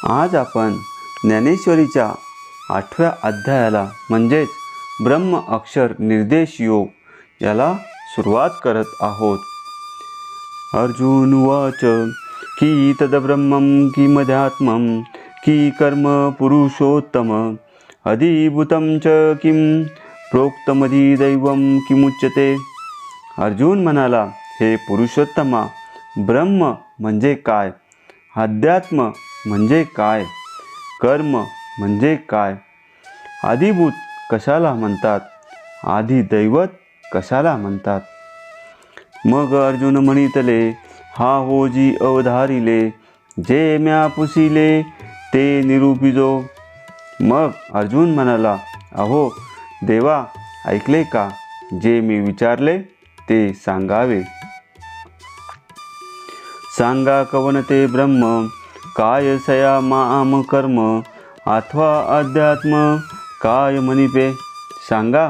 आज आपण ज्ञानेश्वरीच्या 8व्या अध्यायाला म्हणजेच ब्रह्म अक्षर निर्देश योग याला सुरुवात करत आहोत. अर्जुन उवाच की तद्ब्रह्मं किमध्यात्मं की कर्म पुरुषोत्तम अधिभूतं च किं प्रोक्तमधिदैवं किमुच्यते. अर्जुन म्हणाला, हे पुरुषोत्तमा, ब्रह्म म्हणजे काय, अध्यात्म म्हणजे काय, कर्म म्हणजे काय, आदिभूत कशाला म्हणतात, आधी दैवत कशाला म्हणतात. मग अर्जुन म्हणितले, हा हो जी अवधारिले, जे म्या पुसिले ते निरूपिजो. मग अर्जुन म्हणाला, अहो देवा, ऐकले का, जे मी विचारले ते सांगावे. सांगा कवन ते ब्रह्म, काय सया माम कर्म, अथवा अध्यात्म काय मनिपे. सांगा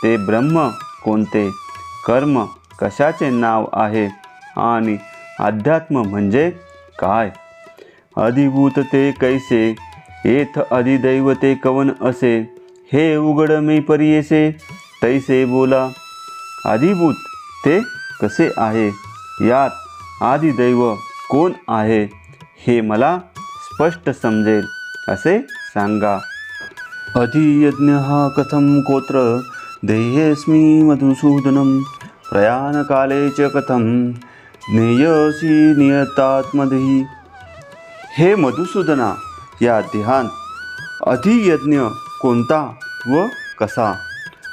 ते ब्रह्म कोणते, कर्म कशाचे नाव आहे आणि अध्यात्म म्हणजे काय. अधिभूत ते कैसे, येथ अधिदैव ते कवन असे, हे उघड मी परियेसे तैसे बोला. अधिभूत ते कसे आहे, यात आदिदैव कोण आहे, हे मला स्पष्ट समजेल असे सांगा. अधियज्ञ हा कथम कोत्र, देहेऽस्मि मधुसूदनं, प्रयाणकाले च कथम ज्ञेयसी नियतात्मधि. हे मधुसूदना, या देहांत अधियज्ञ कोणता व कसा.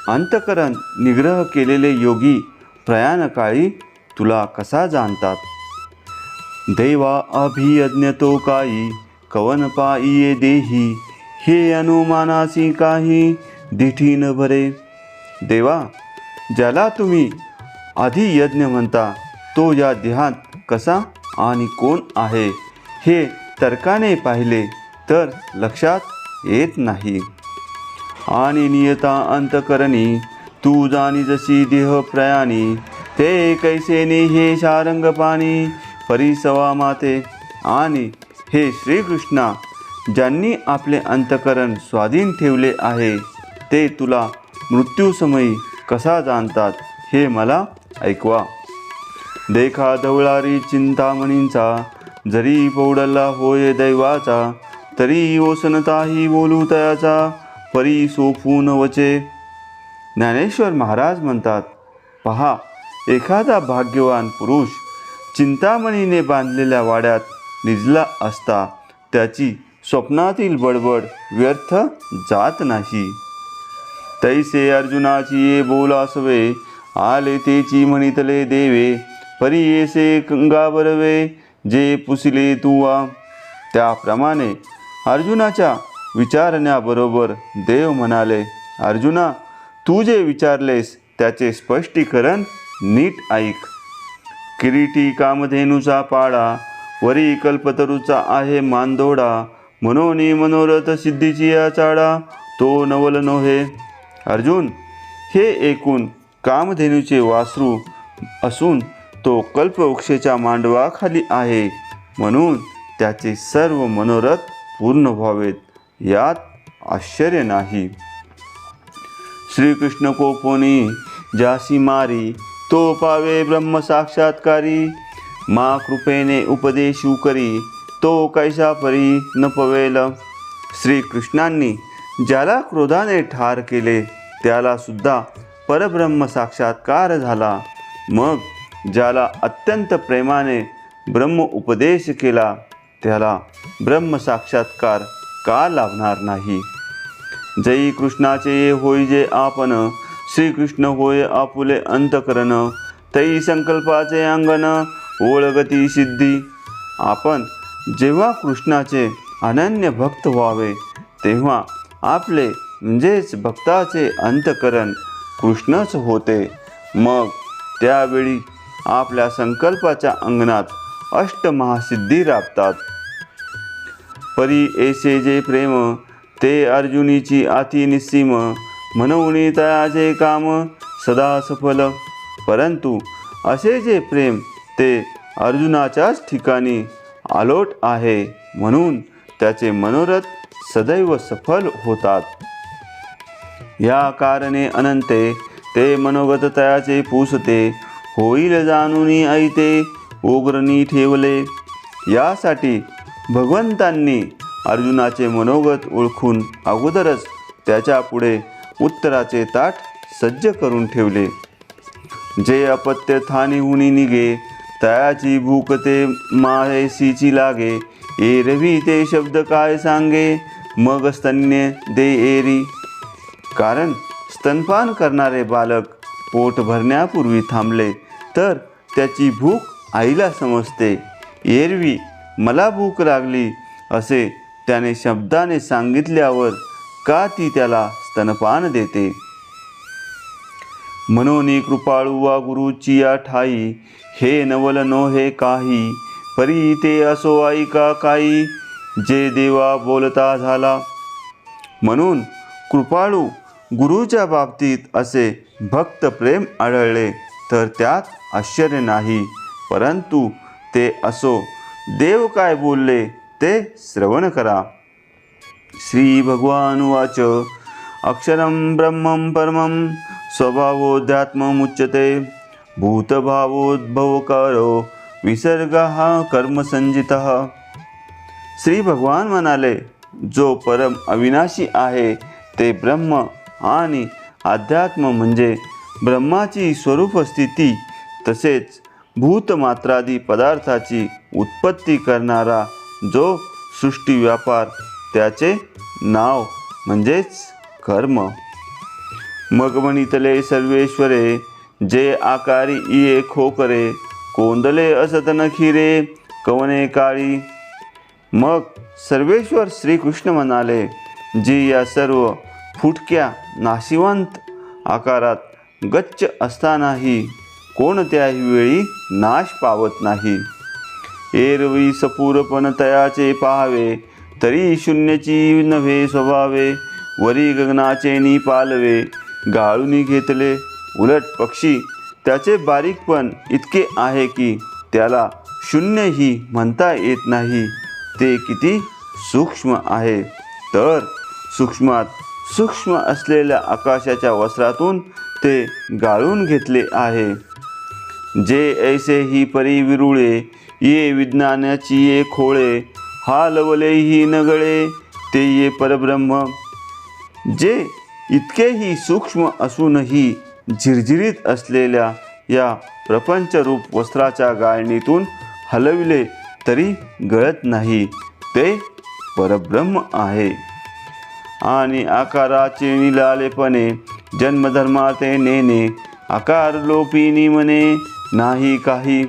अंतःकरण निग्रह केलेले योगी प्रयाणकाळी तुला कसा जाणतात. दैवा अभियज्ञ तो काही, कवन पाइये देही, हे अनुमानासी काही दिठी न भरे. देवा, ज्याला तुम्ही अधियज्ञ म्हणता, तो या देहात कसा आणि कोण आहे, हे तर्काने पाहिले तर लक्षात येत नाही. आणि नियता अंतकरणी, तू जाणी जशी देह प्रयाणी, ते कैसे हे शारंग पाणी परिसवा माते. आणि हे श्रीकृष्णा, ज्यांनी आपले अंतकरण स्वाधीन ठेवले आहे, ते तुला मृत्यूसमयी कसा जाणतात, हे मला ऐकवा. देखा धवळारी चिंतामणींचा, जरी पौडला होय दैवाचा, तरी ओसनताही बोलू तयाचा परी सोफून वचे. ज्ञानेश्वर महाराज म्हणतात, पहा, एखादा भाग्यवान पुरुष चिंतामणीने बांधलेल्या वाड्यात निजला असता, त्याची स्वप्नातील बडबड व्यर्थ जात नाही. तैसे अर्जुनाची ये बोलासवे, आले तेची म्हणितले देवे, परी येसे गाबरवे जे पुसिले तुवा. त्याप्रमाणे अर्जुनाच्या विचारण्याबरोबर देव म्हणाले, अर्जुना, तू जे विचारलेस त्याचे स्पष्टीकरण नीट ऐक. किरीटी कामधेनुचा पाडा, वरी कल्पतरूचा आहे मानदोडा, मनोनी मनोरथ सिद्धीची या चाडा, तो नवल नोहे. अर्जुन, हे ऐकून कामधेनूचे वासरू असून तो कल्पवृक्षाच्या मांडवाखाली आहे, म्हणून त्याचे सर्व मनोरथ पूर्ण व्हावेत, यात आश्चर्य नाही. श्रीकृष्ण कोपोनी जासी मारी, तो पावे ब्रह्म साक्षात्कारी, मा कृपेने उपदेशू करी, तो कैसा परी न पवेल. श्रीकृष्णांनी ज्याला क्रोधाने ठार केले, त्याला सुद्धा परब्रह्म साक्षात्कार झाला. मग ज्याला अत्यंत प्रेमाने ब्रह्म उपदेश केला, त्याला ब्रह्म साक्षात्कार का लाभणार नाही. जई कृष्णाचे होय जे आपण, श्रीकृष्ण होय आपुले अंतकरण, तै संकल्पाचे अंगण ओळगती सिद्धी. आपण जेव्हा कृष्णाचे अनन्य भक्त व्हावे, तेव्हा आपले म्हणजेच भक्ताचे अंतकरण कृष्णच होते. मग त्यावेळी आपल्या संकल्पाच्या अंगणात अष्टमहासिद्धी राबतात. परी ऐसे जे प्रेम, ते अर्जुनीची अति निस्सीम, म्हणून तयाचे काम सदा सफल. परंतु असे जे प्रेम ते अर्जुनाच्याच ठिकाणी आलोट आहे, म्हणून त्याचे मनोरथ सदैव सफल होतात. या कारणे अनंते ते मनोगत तयाचे पुसते, होईल जाणूनी ऐते उग्रनी ठेवले. यासाठी भगवंतांनी अर्जुनाचे मनोगत ओळखून अगोदरच त्याच्या पुढे उत्तराचे ताट सज्ज करून ठेवले. जे अपत्य थानिहुनी निघे, तयाची भूक ते माहेसीची लागे. एरवी ते शब्द काय सांगे, मग स्तन्य दे एरी. कारण स्तनपान करणारे बालक पोट भरण्यापूर्वी थांबले तर त्याची भूक आईला समजते. एरवी मला भूक लागली असे त्याने शब्दाने सांगितल्यावर का ती त्याला स्तनपान देते. म्हणून कृपाळू वा गुरुची या ठाई, हे नवल नो हे काही. परी ते असो ऐका काही, जे देवा बोलता झाला. म्हणून कृपाळू गुरुच्या बाबतीत असे भक्त प्रेम आढळले तर त्यात आश्चर्य नाही. परंतु ते असो, देव काय बोलले ते श्रवण करा. श्री भगवानुवाच अक्षरं ब्रह्मं परमं स्वभावोऽध्यात्ममुच्यते. भूतभावोद्भवकारो विसर्गः कर्मसंजितः. श्री भगवान म्हणाले, जो परम अविनाशी आहे ते ब्रह्म आणि अध्यात्म म्हणजे ब्रह्माची स्वरूप स्थिती तसेच भूतमात्रादी पदार्थाची उत्पत्ती करणारा जो सृष्टी व्यापार त्याचे नाव म्हणजेच कर्म. मग म्हणितले सर्वेश्वरे, जे आकारी इये खोकरे. कोंदले असत नखिरे, कवने काळी. मग सर्वेश्वर श्रीकृष्ण म्हणाले, जी या सर्व फुटक्या नाशिवंत आकारात गच्च असतानाही कोणत्याही वेळी नाश पावत नाही. एरवी सपूरपण तयाचे पाहावे, तरी शून्यची नव्हे स्वभावे. वरी गगनाचे नी पालवे, गाळूनी घेतले. उलट पक्षी त्याचे बारीकपण इतके आहे की त्याला शून्यही म्हणता येत नाही. ते किती सूक्ष्म आहे. तर सूक्ष्मात सूक्ष्म असलेल्या आकाशाच्या वस्त्रातून ते गाळून घेतले आहे. जे ऐसे ही परी विरुळे, ये विज्ञानाची ये खोळे. हालवले ही नगळे, ते ये परब्रह्म. जे इतकेही सूक्ष्म असूनही झिरझिरीत असलेल्या या प्रपंचरूप वस्त्राच्या गाळणीतून हलविले तरी गळत नाही, ते परब्रह्म आहे. आणि आकाराचे निलालेपणे जन्मधर्माते नेणे. आकार लोपिनी म्हणे नाही काही.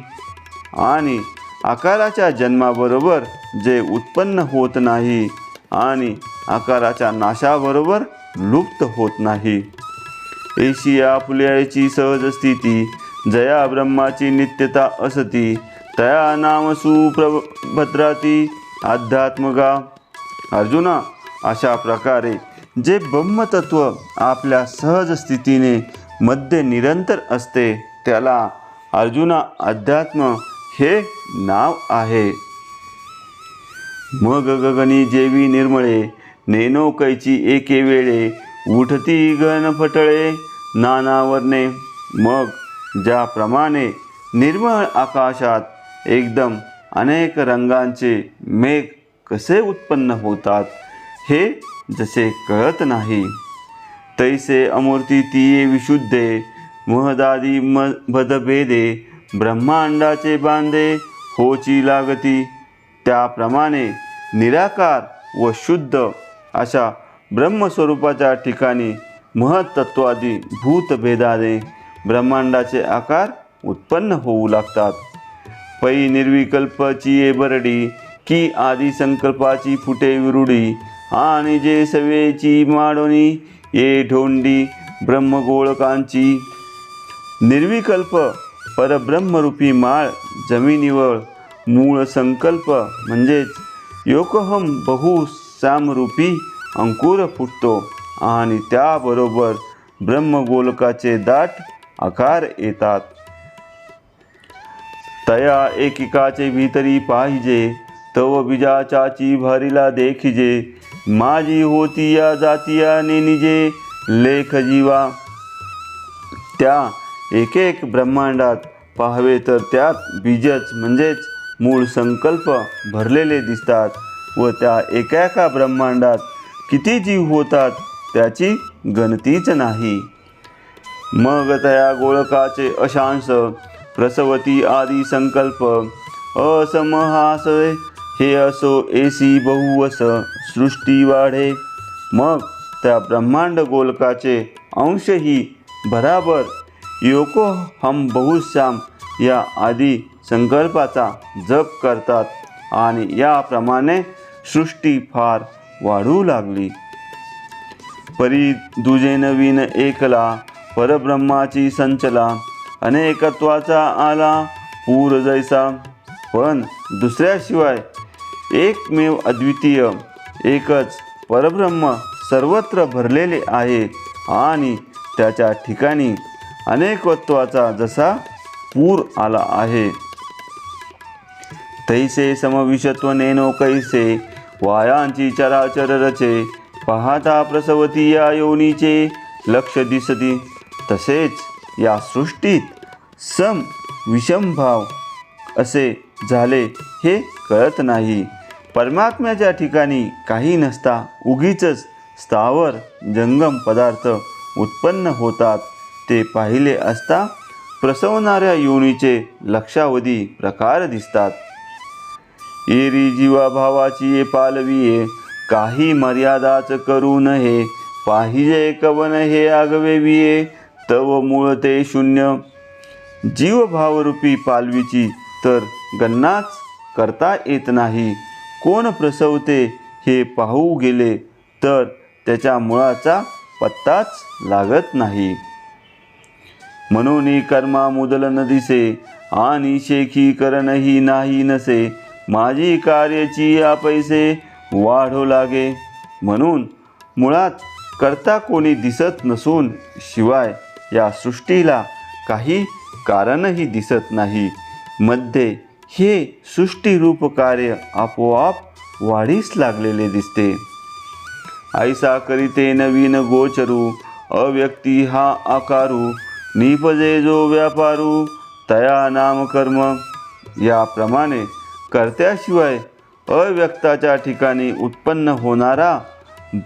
आणि आकाराच्या जन्माबरोबर जे उत्पन्न होत नाही आणि आकाराच्या नाशाबरोबर लुप्त होत नाही. ऐशी आपुल्याची सहज स्थिती, जया ब्रह्माची नित्यता असती. तया नाम सुप्रभद्राती अध्यात्मगा. अर्जुना, अशा प्रकारे जे ब्रह्मतत्व आपल्या सहज स्थितीने मध्ये निरंतर असते त्याला अर्जुना अध्यात्म हे नाव आहे. मग गगनी जेवी निर्मळे, नेनो कैची एके वेळे. उठती गण फटळे नाना वर्णे. मग ज्याप्रमाणे निर्मळ आकाशात एकदम अनेक रंगांचे मेघ कसे उत्पन्न होतात हे जसे कळत नाही, तैसे अमूर्ती तिये विशुद्धे. महदादी भदभेदे, ब्रह्मांडाचे बांधे होची लागती. त्याप्रमाणे निराकार व शुद्ध अशा ब्रह्मस्वरूपाच्या ठिकाणी महत्त्वादी भूतभेदाने ब्रह्मांडाचे आकार उत्पन्न होऊ लागतात. पै निर्विकल्पची ये बरडी, की आदी संकल्पाची फुटे विरुडी. आणि जे सवेची माडोनी, ये ढोंडी ब्रह्मगोळकांची. निर्विकल्प परब्रह्मरूपी माळ जमिनीवर मूळ संकल्प म्हणजेच योकहम बहुसामरूपी अंकुर फुटतो आणि त्याबरोबर ब्रह्मगोलकाचे दाट आकार येतात. तया एकेकाचे भीतरी पाहिजे, तव बीजाचाची भरिला देखिजे, माझी होती या जातीया नेनिजे लेख जीवा. त्या एक एक ब्रह्मांडात पाहावे तर त्यात बीजच म्हणजेच मूळ संकल्प भरलेले दिसतात व त्या एका एका ब्रह्मांडात किती जीव होतात त्याची गणतीच नाही. मग तया गोलकाचे अशांश प्रसवती आदी संकल्प असमहास हे असो एसी बहुवस सृष्टी वाढे. मग त्या ब्रह्मांड गोलकाचे अंशही बराबर योको हम बहुश्याम या आदी संकल्पाचा जप करतात आणि याप्रमाणे सृष्टी फार वाढू लागली. परी दुजे नवीन एकला परब्रह्माची संचला, अनेकत्वाचा आला पूर जैसा. पण दुसऱ्याशिवाय एकमेव अद्वितीय एकच परब्रह्म सर्वत्र भरलेले आहे आणि त्याच्या ठिकाणी अनेकत्वाचा जसा पूर आला आहे. तैसे समविषत्व नेनो कैसे वायांची चराचर रचे, पाहता प्रसवती या योनीचे लक्ष दिसती. तसेच या सृष्टीत सम विषमभाव असे झाले हे कळत नाही. परमात्म्याच्या ठिकाणी काही नसता उगीचच स्थावर जंगम पदार्थ उत्पन्न होतात ते पाहिले असता प्रसवणाऱ्या योनीचे लक्षावधी प्रकार दिसतात. एरी जीवाभावाची पालविये, काही मर्यादाच करू नये, पाहिजे कवन हे आगवे विये, तव मूळ ते शून्य. जीवभावरूपी पालवीची तर गणनाच करता येत नाही. कोण प्रसवते हे पाहू गेले तर त्याच्या मुळाचा पत्ताच लागत नाही. म्हणून कर्मा मुदल न दिसे आणि शेखी करणही नाही नसे, माझी कार्याची या पैसे वाढो लागे. म्हणून मुळात करता कोणी दिसत नसून शिवाय या सृष्टीला काही कारणही दिसत नाही. मध्ये हे सृष्टीरूप कार्य आपोआप वाढीस लागलेले दिसते. ऐसा करीते नवीन गोचरू, अव्यक्ती हा आकारू, निपजे जो व्यापारू, तया नाम कर्म. याप्रमाणे कर्त्याशिवाय अव्यक्ताच्या ठिकाणी उत्पन्न होणारा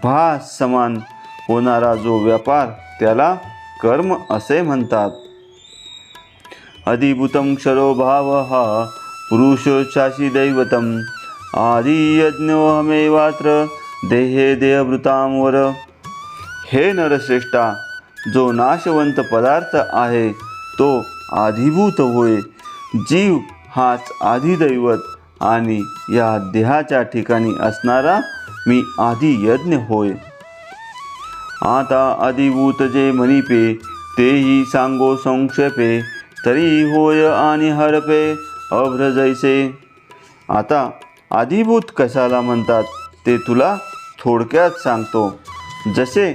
भास समान होणारा जो व्यापार त्याला कर्म असे म्हणतात. अधिभूतं क्षरो भाव हा पुरुषोच्छासी दैवतम, आदि यज्ञोहमेवात्र देहे देहभृतांवर. हे नरश्रेष्ठा, जो नाशवंत पदार्थ आहे तो आधिभूत होय. जीव हाच आधिदैवत आणि या देहाच्या ठिकाणी असणारा मी आधी यज्ञ होय. आता अधिभूत जे म्हणिपे तेही सांगो संक्षेपे, तरी होय आणि हरपे अभ्र जैसे. आता आधिभूत कशाला म्हणतात ते तुला थोडक्यात सांगतो. जसे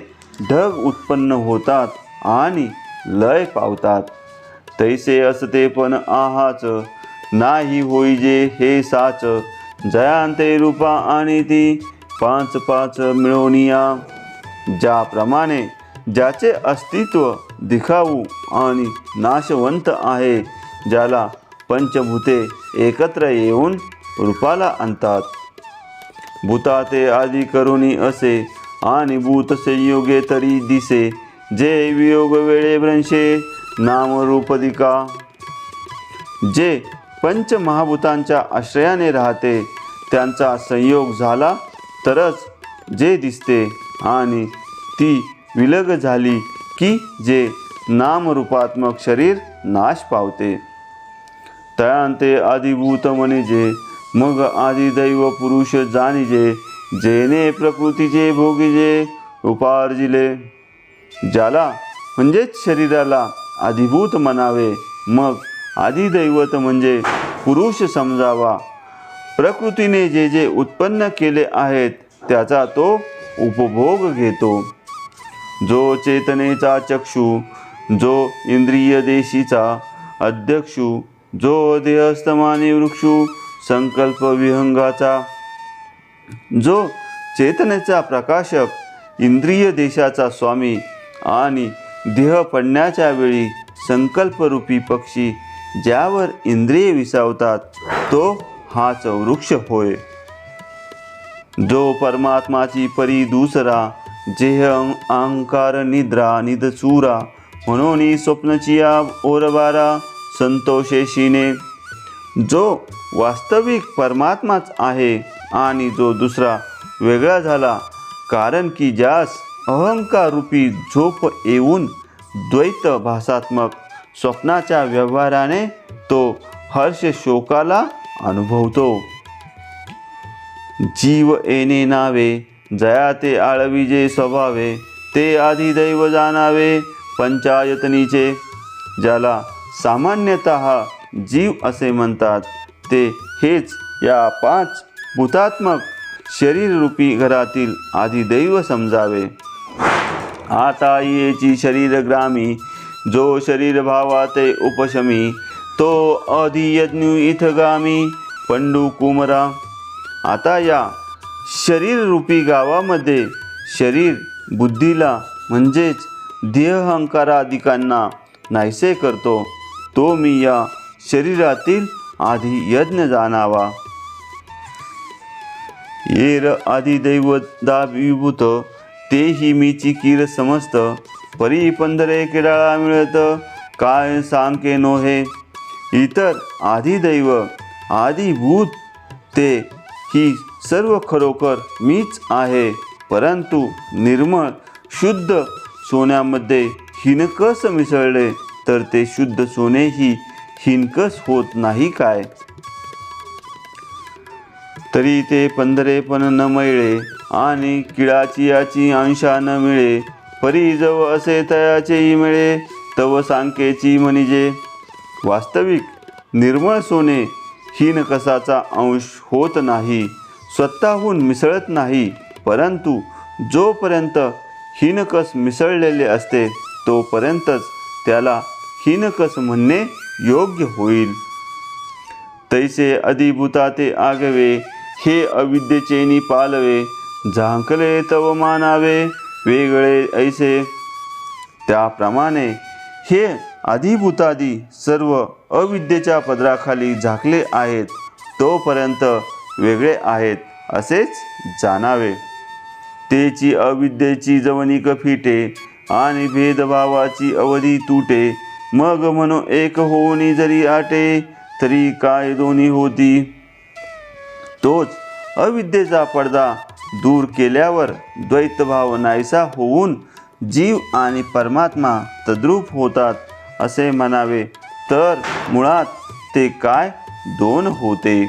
ढग उत्पन्न होतात आणि लय पावतात तैसे असते पण आहाच, नाही होईजे हे साच. जयांते रूपा आणि ती पाच पाच मिळवणिया. ज्याप्रमाणे ज्याचे अस्तित्व दिखाऊ आणि नाशवंत आहे, ज्याला पंचभूते एकत्र येऊन रूपाला आणतात. भूताते आदी करुणी असे आणि भूत संयोगे तरी दिसे, जे वियोग वेळे भ्रंशे नाम रूपदिका. जे पंचमहाभूतांच्या आश्रयाने राहते त्यांचा संयोग झाला तरच जे दिसते आणि ती विलग झाली की जे नामरूपात्मक शरीर नाश पावते. तयांते आदिभूत म्हणिजे, मग आदिदैव पुरुष जाणिजे, जेने प्रकृतीचे भोगिजे उपार्जिले. ज्याला म्हणजेच शरीराला आदिभूत म्हणावे, मग आदिदैवत म्हणजे पुरुष समजावा. प्रकृतीने जे जे उत्पन्न केले आहेत त्याचा तो उपभोग घेतो. जो चेतनेचा चक्षु, जो इंद्रिय देशीचा अध्यक्षु, जो देहस्तमानी वृक्षु संकल्प विहंगाचा, जो चेतनेचा प्रकाशक, इंद्रिय देशाचा स्वामी आणि देह पडण्याच्या वेळी संकल्परूपी पक्षी ज्यावर इंद्रिये विसावतात तो हाच वृक्ष होय. जो परमात्माची परी दुसरा, जेह अहंकार निद्रा निदचुरा, म्हणून स्वप्नचिया ओरबारा संतोषेशीने. जो वास्तविक परमात्माच आहे आणि जो दुसरा वेगळा झाला, कारण की ज्यास अहंकार रूपी झोप येऊन द्वैत भासात्मक स्वप्नाच्या व्यवहाराने तो हर्ष शोकाला अनुभवतो. जीव येणे नावे, जया ते आळविजे स्वभावे, ते आधिदैव जाणावे पंचायतनीचे. ज्याला सामान्यतः जीव असे म्हणतात ते हेच या 5 भूतात्मक शरीररूपी घरातील आधिदैव समजावे. आता येची शरीर ग्रामी, जो शरीर भावाते उपशमी, तो अधियज्ञ इथगामी पंडू कुमरा. आता या शरीररूपी गावामध्ये शरीर बुद्धीला म्हणजेच देहअहंकारादिकांना नाहीसे करतो, तो मी या शरीरातील आधी यज्ञ जाणावा. येर आदिदैवता विभूत, तेही मीची कीर समस्त, परी पंधरे किडाळा मिळत, काय सांके नोहे. इतर आदिदैव आदिभूत ते ही सर्व खरोखर मीच आहे, परंतु निर्मळ शुद्ध सोन्यामध्ये हिनकस मिसळले तर ते शुद्ध सोनेही हिनकस होत नाही काय. तरी ते पंधरे पण न मिळे आणि किडाची याची अंशा न मिळे, परी जव असे तयाचेही मिळे तव सांकेची म्हणजे. वास्तविक निर्मळ सोने हिनकसाचा अंश होत नाही, स्वतःहून मिसळत नाही, परंतु जोपर्यंत हिनकस मिसळलेले असते तोपर्यंतच त्याला हिनकस म्हणणे योग्य होईल. तैसे अधिभूता ते आगवे, हे अविद्येचेनी पालवे, झांकले तव मानावे वेगळे ऐसे. त्याप्रमाणे हे अधिभूतादी सर्व अविद्येच्या पदराखाली झाकले आहेत, तोपर्यंत वेगळे आहेत असेच जाणावे. तेची अविद्येची जवनिक फिटे आणि भेदभावाची अवधी तुटे, मग म्हणून एक होऊनी जरी आटे, तरी काय दोन्ही होती. तोच अविद्येचा पडदा दूर केल्यावर द्वैतभाव नाहीसा होऊन जीव आणि परमात्मा तद्रूप होतात असे म्हणावे, तर मुळात ते काय दोन होते.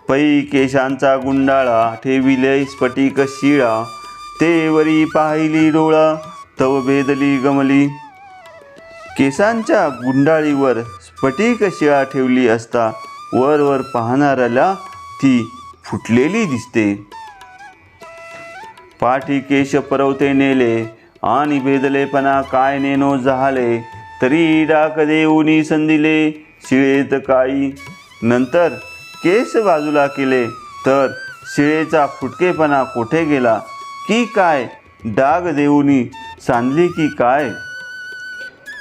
पै केशांचा गुंडाळा ठेविले स्फटिक शिळा, ते वरी पाहिली डोळा तव भेदली गमली. केसांच्या गुंडाळीवर स्फटिक शिळा ठेवली असता वर पाहणाऱ्याला ती फुटलेली दिसते. पाठी केश परवते नेले आणि भेदलेपणा काय नेनो झाले, तरी डाक देऊनी संदिले शिळेत काळी. नंतर केस बाजूला केले तर शिळेचा फुटकेपणा कोठे गेला की काय, डाग देऊनी सांधली की काय.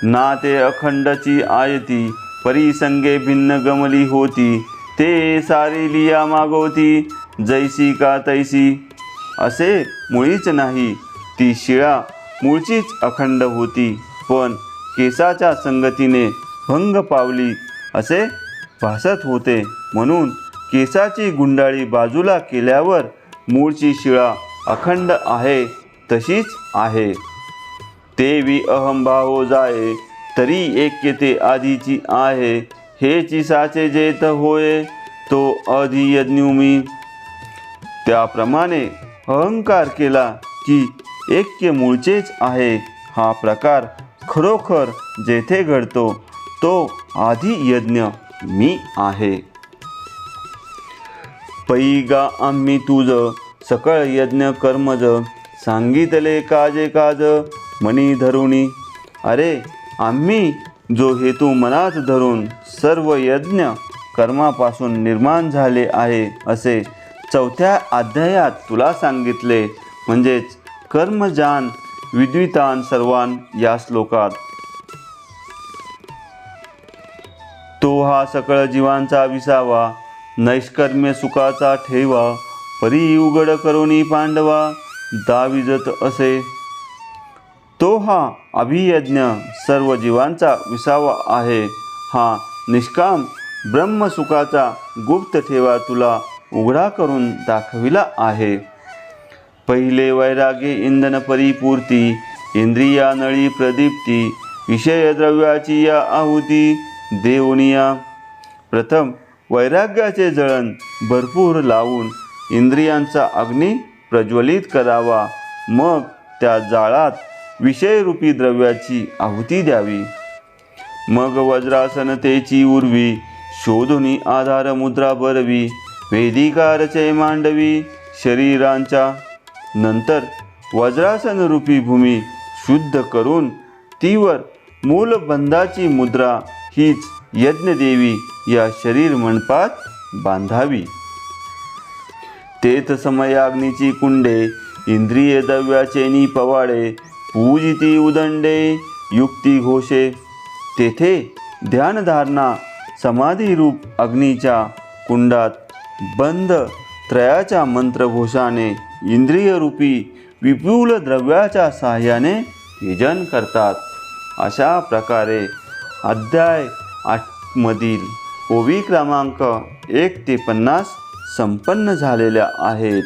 ना ते अखंडची आयती, परिसंगे भिन्न गमली होती, ते सारी लिया मागवती जैसी का तैसी. असे मुळीच नाही, ती शिळा मूळचीच अखंड होती, पण केसाच्या संगतीने भंग पावली असे भासत होते. म्हणून केसाची गुंडाळी बाजूला केल्यावर मूळची शिळा अखंड आहे तशीच आहे. तेवी अहंभाव जाये, तरी ऐक्य ते आधीची आहे, हेची साचे जेत होय तो अधियज्ञुमी. त्याप्रमाणे अहंकार केला की ऐक्य मूळचेच आहे, हा प्रकार खरोखर जेथे घडतो तो आधियज्ञ मी आहे. पैगा आम्ही तुझ सकळ यज्ञ कर्मज, सांगितले काजे काज मनी धरुणी. अरे आम्ही जो हेतू मनात धरून सर्व यज्ञ कर्मापासून निर्माण झाले आहे असे 4थ्या अध्यायात तुला सांगितले. म्हणजेच कर्मजान विद्वितान सर्वान या श्लोकात. तो हा सकळ जीवांचा विसावा, नैष्कर्म्य सुखाचा ठेवा, परी उघड करोनी पांडवा, दाविजत असे. तो हा अभियज्ञ सर्व जीवांचा विसावा आहे. हा निष्काम ब्रह्मसुखाचा गुप्त ठेवा तुला उघडा करून दाखविला आहे. पहिले वैराग्य इंधन परिपूर्ती, इंद्रिया नळी प्रदीप्ती, विषय द्रव्याची या आहुती देवनिया. प्रथम वैराग्याचे जळण भरपूर लावून इंद्रियांचा अग्नी प्रज्वलित करावा. मग त्या जाळात विषयरूपी द्रव्याची आहुती द्यावी. मग वज्रासनतेची उर्वी, शोधुनी आधार मुद्रा बरवी, वेदिकारचे मांडवी शरीरांच्या. नंतर वज्रासन रूपी भूमी शुद्ध करून तीवर मूलबंधाची मुद्रा हीच यज्ञदेवी या शरीर मंडपात बांधावी. तेथ समयाग्नीची कुंडे, इंद्रिय द्रव्याचे नि पवाडे, पूजिती उदंडे युक्ती घोषे. तेथे ध्यानधारणा समाधीरूप अग्नीच्या कुंडात बंध त्रयाच्या मंत्रघोषाने इंद्रियरूपी विपुल द्रव्याच्या साहाय्याने यजन करतात. अशा प्रकारे अध्याय 8 मधील ओवी क्रमांक 1 ते 50 संपन्न झालेल्या आहेत.